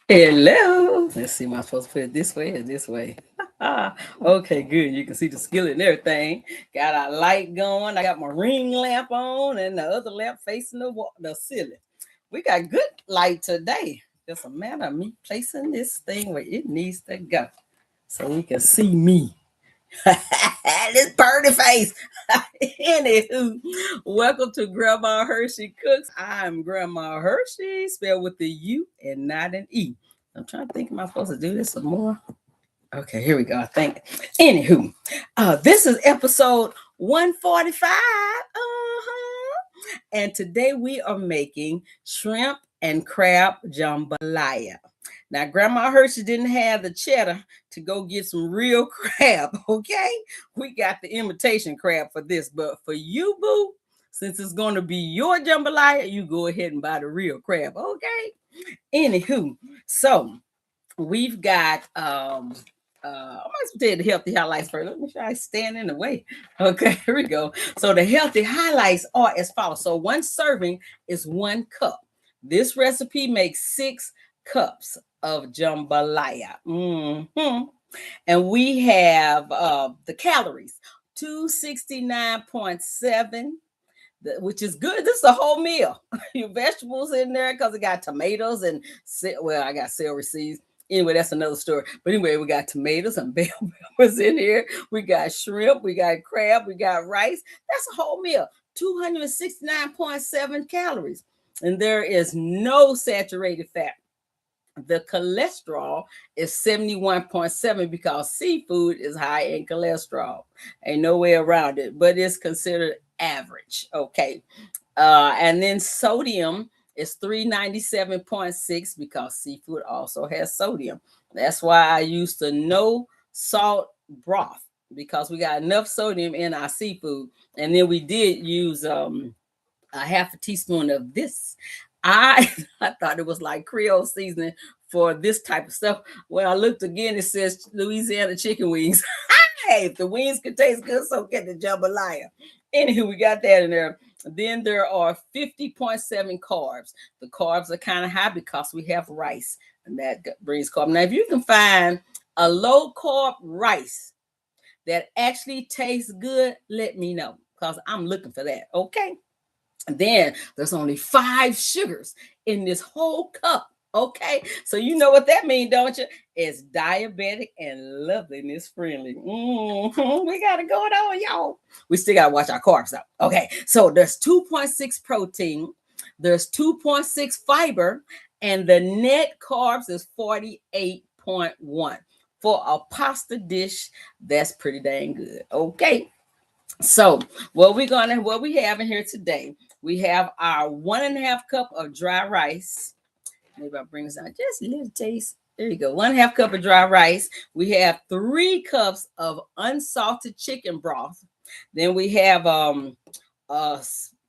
Hello. Let's see, am I supposed to put it this way or this way? Okay, good. You can see the skillet and everything. Got our light going. I got my ring lamp on and the other lamp facing the ceiling. We got good light today. Just a matter of me placing this thing where it needs to go so we can see me. This birdie face. Anywho, welcome to Grandma Hershey Cooks. I'm Grandma Hershey, spelled with the U and not an E. I'm trying to think, am I supposed to do this some more? Okay, here we go. I think. Anywho, this is episode 145. And today we are making shrimp and crab jambalaya. Now, Grandma Hershey didn't have the cheddar to go get some real crab, okay? We got the imitation crab for this, but for you, boo, since it's going to be your jambalaya, you go ahead and buy the real crab, okay? Anywho, so we've got I might tell you the healthy highlights first. Let me try to stand in the way. Okay, here we go. So the healthy highlights are as follows. So one serving is 1 cup. This recipe makes 6 cups of jambalaya. And we have the calories, 269.7, which is good. This is a whole meal. Your vegetables in there because it got tomatoes and, well, I got celery seeds. Anyway, that's another story. But anyway, we got tomatoes and bell peppers in here. We got shrimp. We got crab. We got rice. That's a whole meal. 269.7 calories. And there is no saturated fat. The cholesterol is 71.7 because seafood is high in cholesterol. Ain't no way around it, but it's considered average. Okay. And then sodium is 397.6 because seafood also has sodium. That's why I use the no salt broth because we got enough sodium in our seafood. And then we did use a half a teaspoon of this. I thought it was like Creole seasoning for this type of stuff. When I looked again, it says Louisiana chicken wings. Hey, if the wings can taste good, so can the jambalaya. Anywho, we got that in there. Then there are 50.7 carbs. The carbs are kind of high because we have rice, and that brings carb. Now, if you can find a low carb rice that actually tastes good, let me know because I'm looking for that. Okay. Then there's only 5 sugars in this whole cup. Okay, so you know what that means, don't you? It's diabetic and loveliness friendly. We got it going on, y'all. We still got to watch our carbs out. Okay, so there's 2.6 protein, there's 2.6 fiber, and the net carbs is 48.1. For a pasta dish, that's pretty dang good. Okay. So what we have in here today, we have our 1.5 cup of dry rice. Maybe I'll bring this out just a little taste. There you go. 1.5 cup of dry rice. We have 3 cups of unsalted chicken broth. Then we have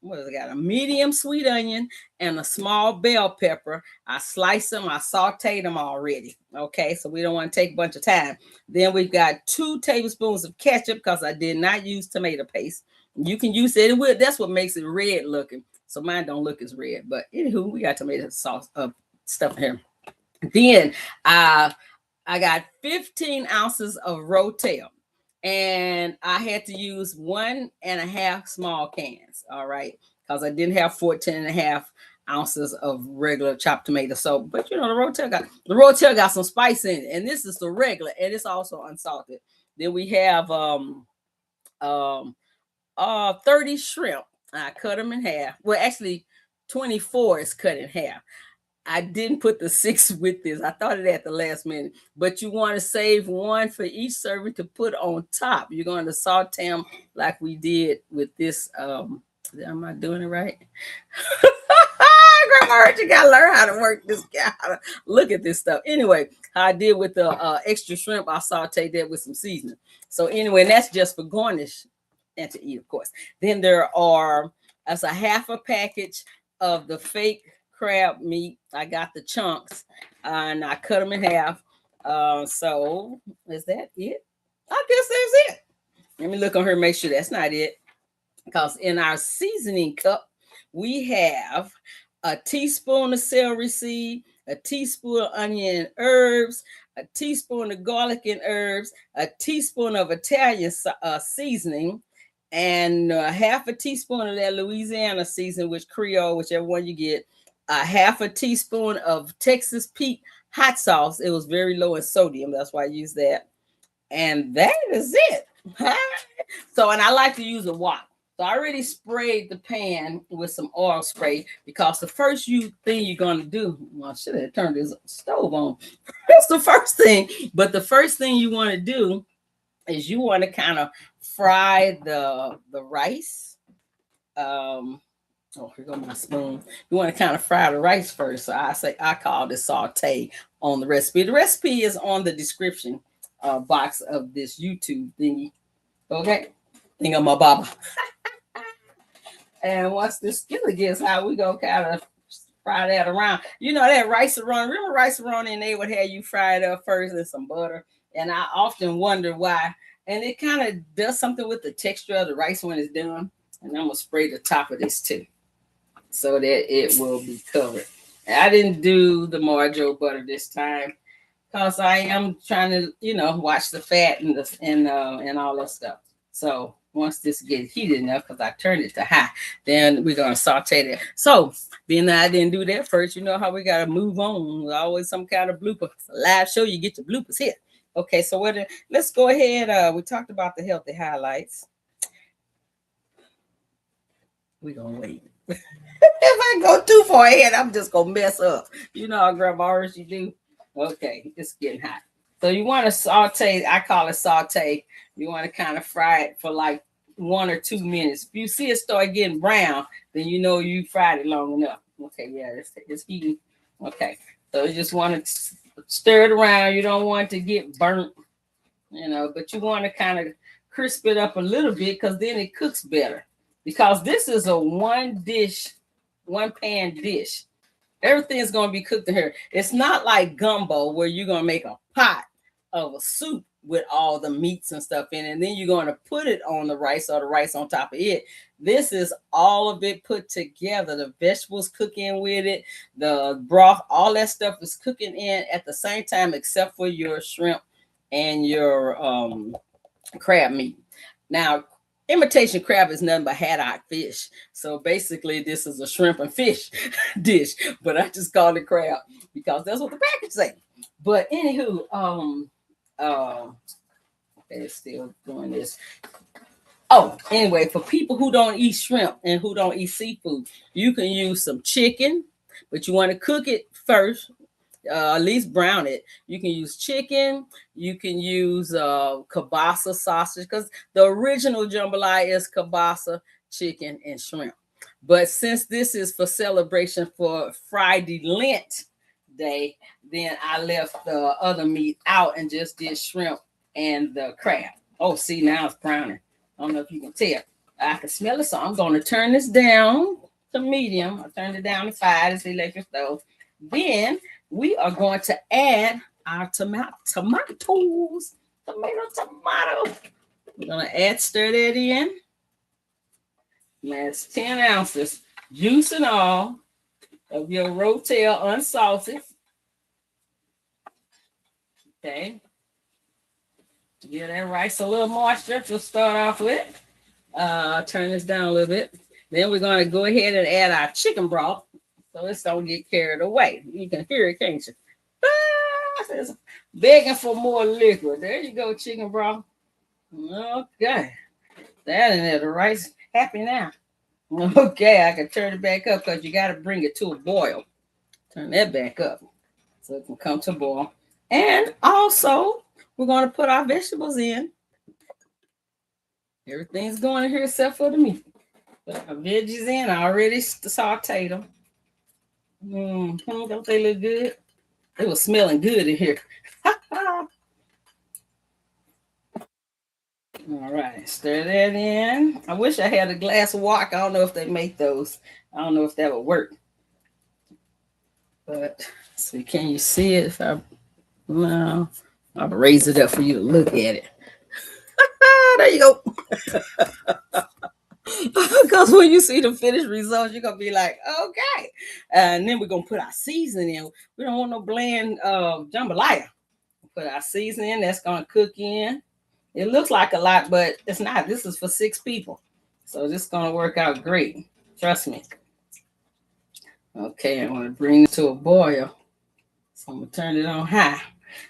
what has it got? A medium sweet onion and a small bell pepper. I slice them, I sauteed them already. Okay, so we don't want to take a bunch of time. Then we've got 2 tablespoons of ketchup because I did not use tomato paste. You can use it. That's what makes it red looking. So mine don't look as red. But anywho, we got tomato sauce stuff here. Then I got 15 ounces of Rotel. And I had to use 1.5 small cans, all right, because I didn't have 14.5 ounces of regular chopped tomato. So, but you know, the Rotel got some spice in it, and this is the regular, and it's also unsalted. Then we have 30 shrimp. I cut them in half. Well, actually, 24 is cut in half. I didn't put the 6 with this. I thought it at the last minute, but you want to save 1 for each serving to put on top. You're going to saute them like we did with this. Am I doing it right? Grandma, you got to learn how to work this. How to look at this stuff. Anyway, how I did with the extra shrimp, I sauteed that with some seasoning. So anyway, and that's just for garnish and to eat, of course. Then that's a half a package of the fake crab meat. I got the chunks and I cut them in half. So is that it? I guess that's it. Let me look on here and make sure that's not it. Because in our seasoning cup, we have a teaspoon of celery seed, a teaspoon of onion and herbs, a teaspoon of garlic and herbs, a teaspoon of Italian seasoning, and half a teaspoon of that Louisiana seasoning, which Creole, whichever one you get, half a teaspoon of Texas Pete hot sauce. It was very low in sodium. That's why I use that. And that is it. So, and I like to use a wok. So I already sprayed the pan with some oil spray because the first thing you're going to do, well, I should have turned this stove on. That's the first thing. But the first thing you want to do is you want to kind of fry the rice. Oh, here goes my spoon. You want to kind of fry the rice first. So I call this saute on the recipe. The recipe is on the description box of this YouTube thingy. Okay, Thingamababa. And once the skillet gets hot, we go kind of fry that around. You know that rice-a-roni. Remember rice-a-roni, and they would have you fry it up first in some butter. And I often wonder why. And it kind of does something with the texture of the rice when it's done. And I'm gonna spray the top of this too, so that it will be covered. And I didn't do the marjo butter this time because I am trying to, watch the fat and all that stuff. So once this gets heated enough, because I turned it to high, then we're gonna saute it. So being that I didn't do that first, you know how we gotta move on. There's always some kind of blooper. It's a live show, you get your bloopers here. Okay, so let's go ahead. We talked about the healthy highlights. We're gonna wait. If I go too far ahead, I'm just gonna mess up. You know how Grandmahurshey do. Okay, it's getting hot. So you want to saute, I call it saute. You want to kind of fry it for like 1 or 2 minutes. If you see it start getting brown, then you know you fried it long enough. Okay, yeah, it's heating. Okay, so you just want to stir it around. You don't want it to get burnt, but you want to kind of crisp it up a little bit because then it cooks better. Because this is a one pan dish. Everything's going to be cooked in here. It's not like gumbo where you're going to make a pot of a soup with all the meats and stuff in it, and then you're going to put it on the rice or the rice on top of it. This is all of it put together. The vegetables cook in with it, the broth, all that stuff is cooking in at the same time except for your shrimp and your crab meat. Now, imitation crab is nothing but haddock fish. So basically, this is a shrimp and fish dish, but I just call it crab because that's what the package say. But anywho, it's still doing this. Oh, anyway, for people who don't eat shrimp and who don't eat seafood, you can use some chicken, but you want to cook it first. At least brown it. You can use chicken. You can use kielbasa sausage because the original jambalaya is kielbasa, chicken, and shrimp. But since this is for celebration for Friday Lent Day, then I left the other meat out and just did shrimp and the crab. Oh, see, now it's browning. I don't know if you can tell. I can smell it, so I'm going to turn this down to medium. I turned it down to 5. It's the electric stove. Then we are going to add our tomatoes. Tomato. We're going to stir that in. That's 10 ounces, juice and all, of your Rotel unsalted. Okay. Give that rice a little moisture to start off with. Turn this down a little bit. Then we're going to go ahead and add our chicken broth. So this don't get carried away. You can hear it, can't you? It's begging for more liquid. There you go, chicken broth. Okay. That and there, the rice happy now. Okay, I can turn it back up because you got to bring it to a boil. Turn that back up so it can come to boil. And also, we're going to put our vegetables in. Everything's going in here except for the meat. Put our veggies in. I already sauteed them. Don't they look good? They were smelling good in here. All right, stir that in. I wish I had a glass wok. I don't know if they make those. I don't know if that would work. But see, can you see it? I'll raise it up for you to look at it. There you go. Because when you see the finished results, you're gonna be like, okay. And then we're gonna put our seasoning in. We don't want no bland jambalaya. Put our seasoning that's gonna cook in. It looks like a lot, but it's not. This is for 6 people. So this is gonna work out great. Trust me. Okay, I'm gonna bring it to a boil. So I'm gonna turn it on high.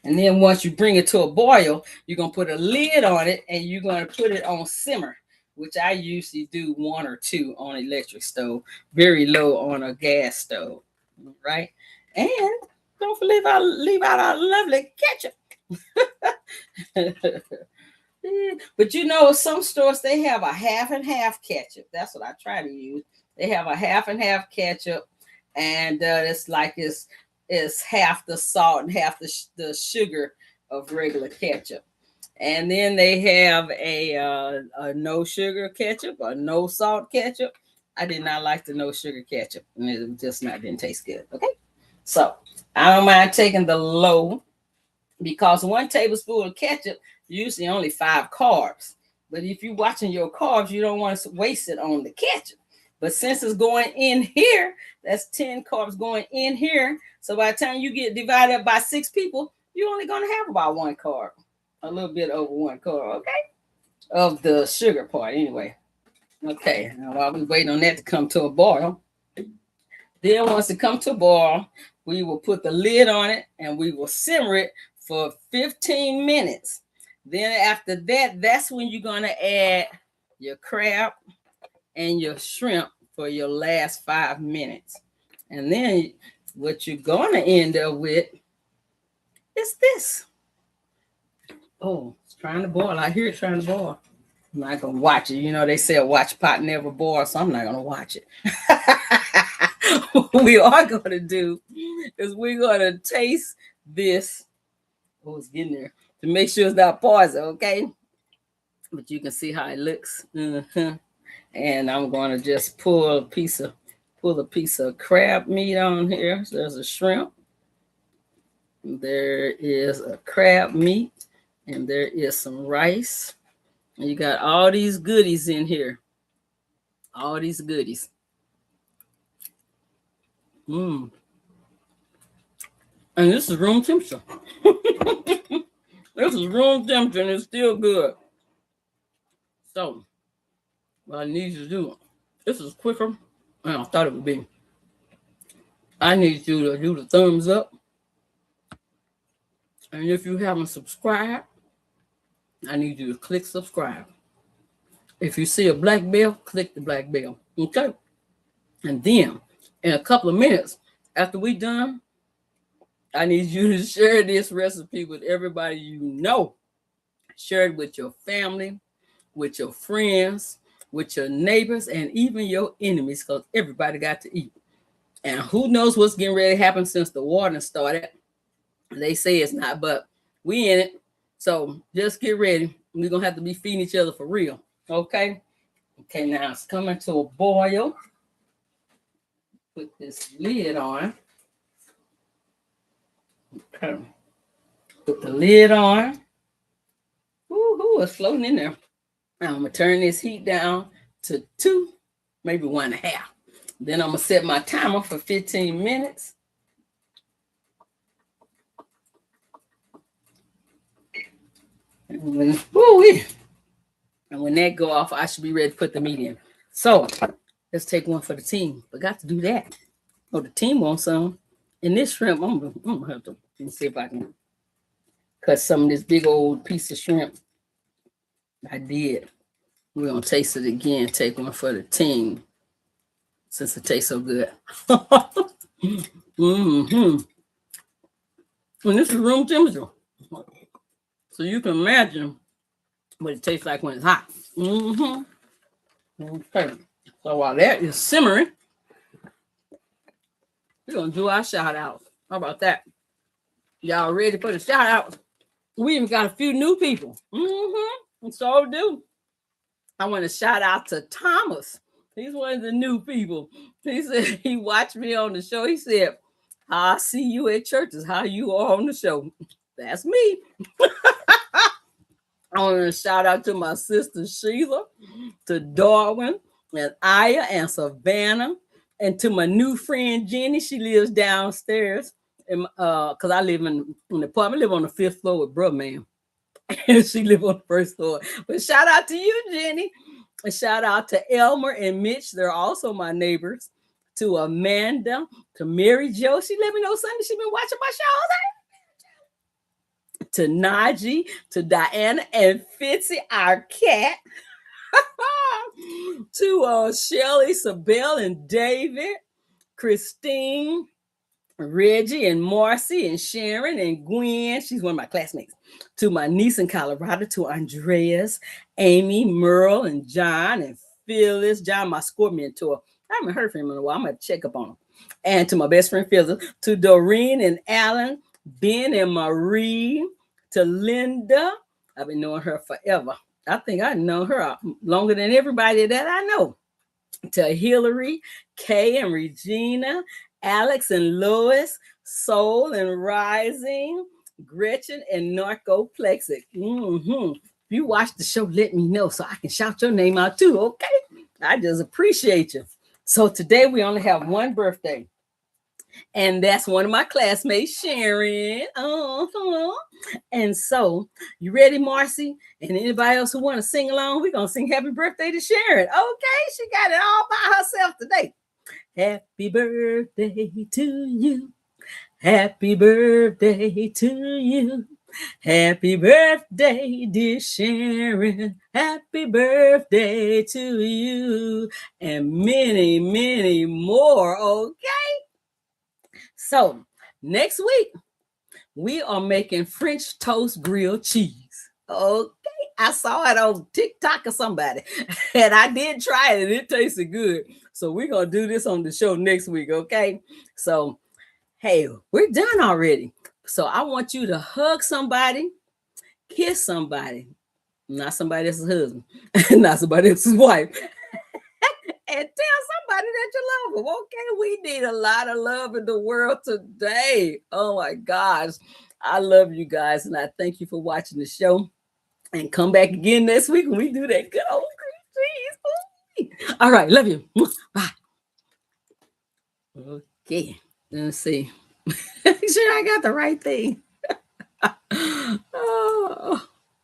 And then once you bring it to a boil, you're gonna put a lid on it and you're gonna put it on simmer, which I usually do 1 or 2 on electric stove, very low on a gas stove, right? And don't leave out our lovely ketchup. But you know, some stores they have a half and half ketchup. That's what I try to use. They have a half and half ketchup, and it's like it's half the salt and half the sugar of regular ketchup. And then they have a no sugar ketchup or no salt ketchup. I did not like the no sugar ketchup, and it just didn't taste good. Okay, so I don't mind taking the low, because 1 tablespoon of ketchup usually only 5 carbs. But if you're watching your carbs, you don't want to waste it on the ketchup. But since it's going in here, that's 10 carbs going in here. So by the time you get divided up by 6 people, you're only going to have about 1 carb, a little bit over 1 carb, okay? Of the sugar part, anyway. Okay, now while we wait on that to come to a boil, then once it comes to a boil, we will put the lid on it and we will simmer it for 15 minutes. Then after that, that's when you're going to add your crab and your shrimp for your last 5 minutes. And then what you're going to end up with is this. Oh, it's trying to boil. I hear it trying to boil. I'm not going to watch it. You know, they say a watch pot never boils, so I'm not going to watch it. What we are going to do is we're going to taste this. Oh, it's getting there. To make sure it's not poison, okay? But you can see how it looks. And I'm going to just pull a piece of crab meat on here. So there's a shrimp. There is a crab meat. And there is some rice. And you got all these goodies in here. All these goodies. And this is room temperature. This is room temperature and it's still good. So, what I need you to do, this is quicker than I thought it would be. I need you to do the thumbs up. And if you haven't subscribed, I need you to click subscribe. If you see a black bell, click the black bell. Okay? And then, in a couple of minutes, after we're done, I need you to share this recipe with everybody you know. Share it with your family, with your friends, with your neighbors, and even your enemies, because everybody got to eat. And who knows what's getting ready to happen since the war started. They say it's not, but we in it. So just get ready. We're going to have to be feeding each other for real. Okay? Okay, now it's coming to a boil. Put this lid on. Okay. Put the lid on. Ooh, it's floating in there. Now I'm going to turn this heat down to 2, maybe 1.5. Then I'm going to set my timer for 15 minutes. And when that go off, I should be ready to put the meat in. So let's take one for the team. Forgot to do that. Oh, the team wants some. And this shrimp, I'm gonna have to see if I can cut some of this big old piece of shrimp. I did. We're gonna taste it again. Take one for the team, since it tastes so good. And this is room temperature. So you can imagine what it tastes like when it's hot. Okay. So while that is simmering, we're going to do our shout outs. How about that? Y'all ready for the shout outs? We even got a few new people. And so do. I want to shout out to Thomas. He's one of the new people. He said he watched me on the show. He said, I see you at churches. How you are on the show. That's me. I want to shout out to my sister Sheila, to Darwin, and Aya and Savannah, and to my new friend Jenny. She lives downstairs, and because I live in an apartment, I live on the 5th floor with Bruh Man, and she live on the 1st floor. But shout out to you, Jenny, and shout out to Elmer and Mitch. They're also my neighbors. To Amanda, to Mary Jo. She let me know Sunday she been watching my shows. To Najee, to Diana and Fitzy, our cat. To Shelly, Sabelle, and David, Christine, Reggie, and Marcy, and Sharon, and Gwen. She's one of my classmates. To my niece in Colorado, to Andreas, Amy, Merle, and John, and Phyllis. John, my score mentor. I haven't heard from him in a while. I'm going to check up on him. And to my best friend Phyllis. To Doreen and Alan, Ben and Marie. To Linda. I've been knowing her forever. I think I've known her longer than everybody that I know. To Hillary, Kay and Regina, Alex and Lois, Soul and Rising, Gretchen and Narcoplexic. If you watch the show, let me know so I can shout your name out too, okay? I just appreciate you. So today we only have one birthday. And that's one of my classmates, Sharon. And so, you ready, Marcy? And anybody else who want to sing along, we're going to sing happy birthday to Sharon. Okay, she got it all by herself today. Happy birthday to you. Happy birthday to you. Happy birthday, dear Sharon. Happy birthday to you. And many, many more, okay? So next week, we are making French toast grilled cheese. Okay. I saw it on TikTok or somebody, and I did try it, and it tasted good. So we're going to do this on the show next week, okay? So, hey, we're done already. So I want you to hug somebody, kiss somebody, not somebody else's husband, not somebody else's wife, and tell somebody that you love them. Okay, we need a lot of love in the world today. Oh my gosh, I love you guys, and I thank you for watching the show. And come back again next week when we do that good old cream cheese. All right, love you. Bye. Okay, let's see. Make sure I got the right thing. Oh.